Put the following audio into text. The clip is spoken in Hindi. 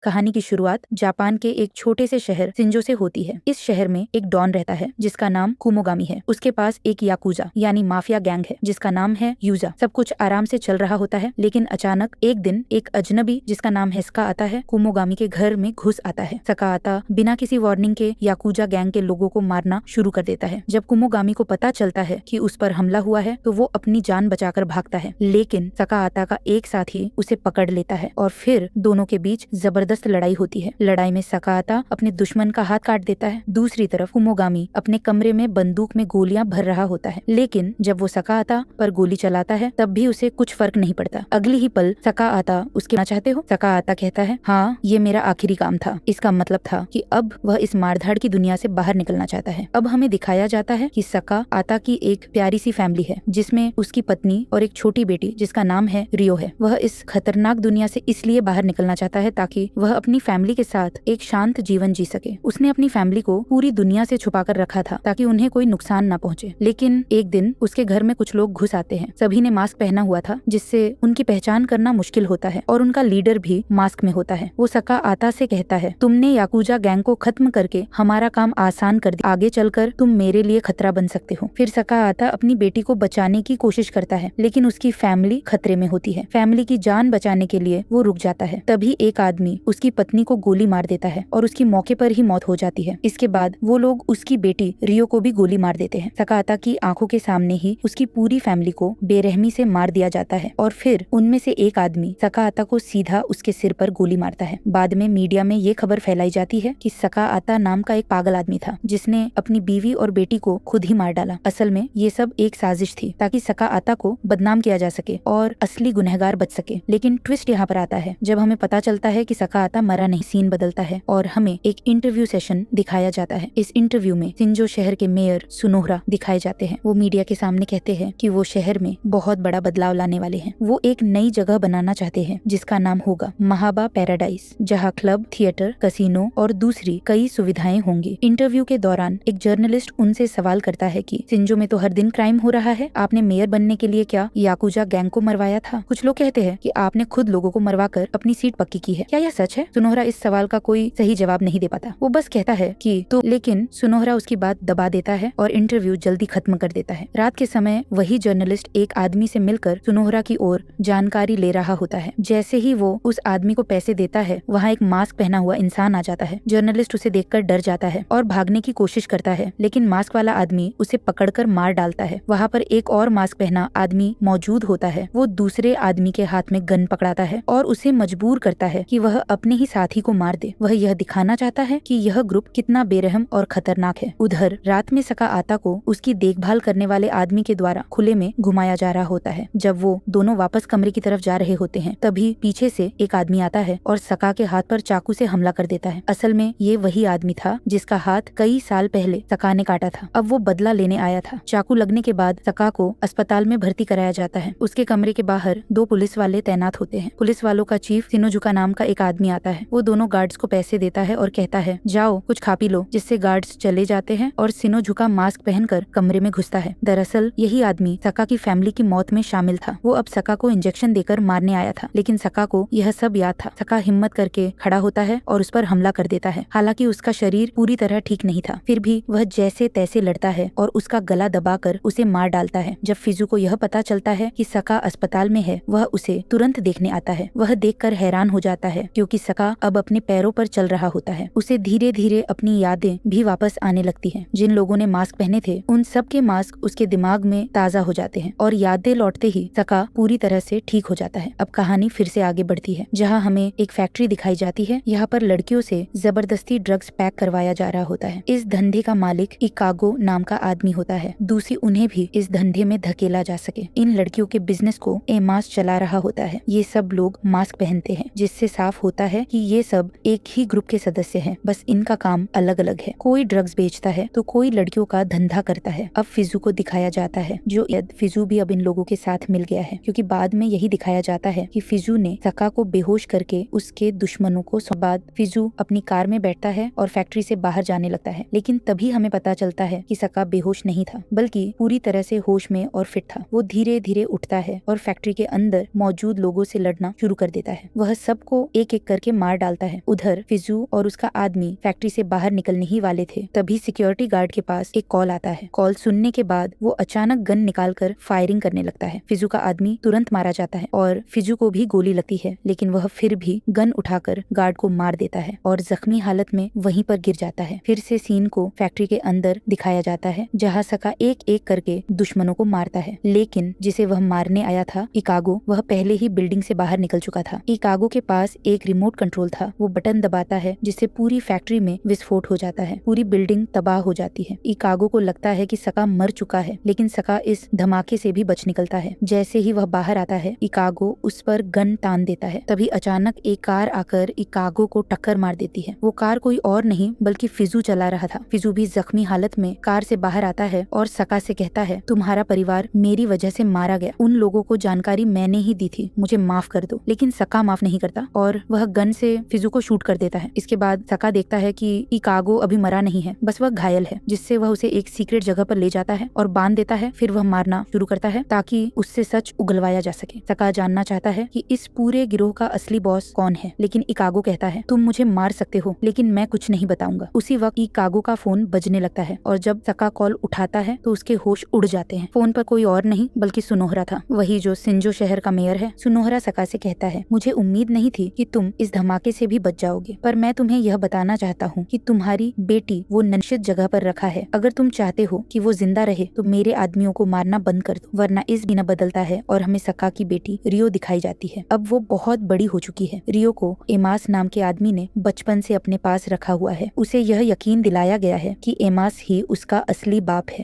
कहानी की शुरुआत जापान के एक छोटे से शहर शिंजो से होती है। इस शहर में एक डॉन रहता है जिसका नाम कुमोगामी है। उसके पास एक याकुजा यानी माफिया गैंग है जिसका नाम है यूजा। सब कुछ आराम से चल रहा होता है, लेकिन अचानक एक दिन एक अजनबी जिसका नाम है सका आता है कुमोगामी के घर में घुस आता है। सका आता बिना किसी वार्निंग के याकुजा गैंग के लोगों को मारना शुरू कर देता है। जब कुमोगामी को पता चलता है कि उस पर हमला हुआ है तो वो अपनी जान बचाकर भागता है, लेकिन सका आता का एक साथी उसे पकड़ लेता है और फिर दोनों के बीच जबरदस्त लड़ाई होती है। लड़ाई में सका आता अपने दुश्मन का हाथ काट देता है। दूसरी तरफ कुमोगामी अपने कमरे में बंदूक में गोलियां भर रहा होता है, लेकिन जब वो सका आता पर गोली चलाता है तब भी उसे कुछ फर्क नहीं पड़ता। अगली ही पल सका आता उसके ना चाहते हो। सका आता कहता है, हाँ ये मेरा आखिरी काम था। इसका मतलब था कि अब वह इस मारधाड़ की दुनिया से बाहर निकलना चाहता है। अब हमें दिखाया जाता है कि सका आता की एक प्यारी सी फैमिली है जिसमें उसकी पत्नी और एक छोटी बेटी जिसका नाम है रियो है। वह इस खतरनाक दुनिया से इसलिए बाहर निकलना चाहता है ताकि वह अपनी फैमिली के साथ एक शांत जीवन जी सके। उसने अपनी फैमिली को पूरी दुनिया से छुपा कर रखा था ताकि उन्हें कोई नुकसान ना पहुंचे। लेकिन एक दिन उसके घर में कुछ लोग घुस आते हैं। सभी ने मास्क पहना हुआ था जिससे उनकी पहचान करना मुश्किल होता है और उनका लीडर भी मास्क में होता है। वो सका आता से कहता है, तुमने याकुजा गैंग को खत्म करके हमारा काम आसान कर दिया। आगे चलकर तुम मेरे लिए खतरा बन सकते हो। फिर सका आता अपनी बेटी को बचाने की कोशिश करता है, लेकिन उसकी फैमिली खतरे में होती है। फैमिली की जान बचाने के लिए वो रुक जाता है। तभी एक आदमी उसकी पत्नी को गोली मार देता है और उसकी मौके पर ही मौत हो जाती है। इसके बाद वो लोग उसकी बेटी रियो को भी गोली मार देते हैं। सकाता की आंखों के सामने ही उसकी पूरी फैमिली को बेरहमी से मार दिया जाता है और फिर उनमें से एक आदमी सकाता को सीधा उसके सिर पर गोली मारता है। बाद में मीडिया में ये खबर फैलाई जाती है कि सकाता नाम का एक पागल आदमी था जिसने अपनी बीवी और बेटी को खुद ही मार डाला। असल में ये सब एक साजिश थी ताकि सकाता को बदनाम किया जा सके और असली गुनहगार बच सके। लेकिन ट्विस्ट यहाँ पर आता है जब हमें पता चलता है कि सकाता मरा नहीं। सीन बदलता है और हमें एक इंटरव्यू सेशन दिखाया जाता है। इस इंटरव्यू में शिंजो शहर के मेयर सुनोहरा दिखाए जाते हैं। वो मीडिया के सामने कहते हैं कि वो शहर में बहुत बड़ा बदलाव लाने वाले हैं। वो एक नई जगह बनाना चाहते हैं जिसका नाम होगा महाबा पैराडाइज, जहाँ क्लब, थिएटर, कसिनो और दूसरी कई सुविधाएं होंगी। इंटरव्यू के दौरान एक जर्नलिस्ट उनसे सवाल करता है कि शिंजो में तो हर दिन क्राइम हो रहा है, आपने मेयर बनने के लिए क्या याकुजा गैंग को मरवाया था? कुछ लोग कहते हैं कि आपने खुद लोगों को मरवा कर अपनी सीट पक्की की है। क्या यह सच है? सुनोहरा इस सवाल का कोई सही जवाब नहीं दे पाता। वो बस कहता है कि तो, लेकिन सुनोहरा उसकी बात दबा देता है और इंटरव्यू जल्दी खत्म कर देता है। रात के समय वही जर्नलिस्ट एक आदमी से मिलकर सुनोहरा की ओर जानकारी ले रहा होता है। जैसे ही वो उस आदमी को पैसे देता है, वहाँ एक मास्क पहना हुआ इंसान आ जाता है। जर्नलिस्ट उसे देखकर डर जाता है और भागने की कोशिश करता है, लेकिन मास्क वाला आदमी उसे पकड़कर मार डालता है। वहाँ पर एक और मास्क पहना आदमी मौजूद होता है। वो दूसरे आदमी के हाथ में गन पकड़ाता है और उसे मजबूर करता है कि वह अपने ही साथी को मार दे। वह यह दिखाना चाहता है कि यह ग्रुप कितना बेरहम और खतरनाक है। उधर रात में सका आता को उसकी देखभाल करने वाले आदमी के द्वारा खुले में घुमाया जा रहा होता है। जब वो दोनों वापस कमरे की तरफ जा रहे होते हैं, तभी पीछे से एक आदमी आता है और सका के हाथ पर चाकू से हमला कर देता है। असल में ये वही आदमी था जिसका हाथ कई साल पहले सका ने काटा था। अब वो बदला लेने आया था। चाकू लगने के बाद सका को अस्पताल में भर्ती कराया जाता है। उसके कमरे के बाहर 2 पुलिस वाले तैनात होते हैं। पुलिस वालों का चीफ सिनोजुका नाम का एक आदमी आता है। वो दोनों गार्ड्स को पैसे देता है और कहता है, जाओ कुछ खा पी लो, जिससे गार्ड्स चले जाते हैं और सिनोजुका मास्क पहनकर कमरे में घुसता है। दरअसल यही आदमी सका की फैमिली की मौत में शामिल था। वो अब सका को इंजेक्शन देकर मारने आया था, लेकिन सका को यह सब याद था। सका हिम्मत करके खड़ा होता है और उस पर हमला कर देता है। हालांकि उसका शरीर पूरी तरह ठीक नहीं था, फिर भी वह जैसे तैसे लड़ता है और उसका गला दबाकर उसे मार डालता है। जब फिजू को यह पता चलता है कि सका अस्पताल में है, वह उसे तुरंत देखने आता है। वह देखकर हैरान हो जाता है क्योंकि सका अब अपने पैरों पर चल रहा होता है। उसे धीरे धीरे अपनी यादें भी वापस आने लगती हैं। जिन लोगों ने मास्क पहने थे, उन सब के मास्क उसके दिमाग में ताजा हो जाते हैं और यादें लौटते ही सका पूरी तरह से ठीक हो जाता है। अब कहानी फिर से आगे बढ़ती है, जहाँ हमें एक फैक्ट्री दिखाई जाती है। यहाँ पर लड़कियों से जबरदस्ती ड्रग्स पैक करवाया जा रहा होता है। इस धंधे का मालिक इकागो नाम का आदमी होता है। दूसरी उन्हें भी इस धंधे में धकेला जा सके। इन लड़कियों के बिजनेस को एमास चला रहा होता है। ये सब लोग मास्क पहनते हैं, जिससे साफ होता है कि ये सब एक ही ग्रुप के सदस्य हैं, बस इनका काम अलग अलग है। कोई ड्रग्स बेचता है तो कोई लड़कियों का धंधा करता है। अब फिजू को दिखाया जाता है, जो फिजू भी अब इन लोगों के साथ मिल गया है, क्योंकि बाद में यही दिखाया जाता है कि फिजू ने सका को बेहोश करके उसके दुश्मनों को बाद फिजू अपनी कार में बैठता है और फैक्ट्री से बाहर जाने लगता है। लेकिन तभी हमें पता चलता है कि सका बेहोश नहीं था, बल्कि पूरी तरह से होश में और फिट था। वो धीरे धीरे उठता है और फैक्ट्री के अंदर मौजूद लोगों से लड़ना शुरू कर देता है। वह सबको एक एक करके मार डालता है। उधर फिजू और उसका आदमी फैक्ट्री से बाहर निकलने ही वाले थे, तभी सिक्योरिटी गार्ड के पास एक कॉल आता है। कॉल सुनने के बाद वो अचानक गन निकालकर फायरिंग करने लगता है। फिजू का आदमी तुरंत मारा जाता है और फिजू को भी गोली लगती है, लेकिन वह फिर भी गन उठाकर गार्ड को मार देता है और जख्मी हालत में वहीं पर गिर जाता है। फिर से सीन को फैक्ट्री के अंदर दिखाया जाता है, जहाँ सका एक एक करके दुश्मनों को मारता है, लेकिन जिसे वह मारने आया था इकागो, वह पहले ही बिल्डिंग से बाहर निकल चुका था। इकागो के पास एक रिमोट कंट्रोल था। वो बटन दबाता है जिससे पूरी फैक्ट्री में विस्फोट हो जाता है, पूरी बिल्डिंग तबाह हो जाती है। इकागो को लगता है कि सका मर चुका है, लेकिन सका इस धमाके से भी बच निकलता है। जैसे ही वह बाहर आता है, इकागो उस पर गन तान देता है। तभी अचानक एक कार आकर इकागो को टक्कर मार देती है। वो कार कोई और नहीं बल्कि फिजू चला रहा था। फिजू भी जख्मी हालत में कार से बाहर आता है और सका से कहता है, तुम्हारा परिवार मेरी वजह से मारा गया। उन लोगों को जानकारी मैंने ही दी थी, मुझे माफ कर दो। लेकिन सका माफ नहीं करता और वह गन से फिजू को शूट कर देता है। इसके बाद सका देखता है कि इकागो अभी मरा नहीं है, बस वह घायल है, जिससे वह उसे एक सीक्रेट जगह पर ले जाता है और बांध देता है। फिर वह मारना शुरू करता है ताकि उससे सच उगलवाया जा सके। सका जानना चाहता है कि इस पूरे गिरोह का असली बॉस कौन है, लेकिन इकागो कहता है, तुम मुझे मार सकते हो लेकिन मैं कुछ नहीं बताऊंगा। उसी वक्त इकागो का फोन बजने लगता है और जब सका कॉल उठाता है तो उसके होश उड़ जाते हैं। फोन पर कोई और नहीं बल्कि सुनोहरा था, वही जो सिंजो शहर का मेयर है। सुनोहरा सका से कहता है, मुझे उम्मीद नहीं थी कि तुम इस धमाके से भी बच जाओगे, पर मैं तुम्हें यह बताना चाहता हूँ कि तुम्हारी बेटी वो निश्चित जगह पर रखा है। अगर तुम चाहते हो कि वो जिंदा रहे तो मेरे आदमियों को मारना बंद कर दो, वरना इस बिना बदलता है और हमें सका की बेटी रियो दिखाई जाती है। अब वो बहुत बड़ी हो चुकी है। रियो को एमास नाम के आदमी ने बचपन से अपने पास रखा हुआ है। उसे यह यकीन दिलाया गया है कि एमास ही उसका असली बाप है।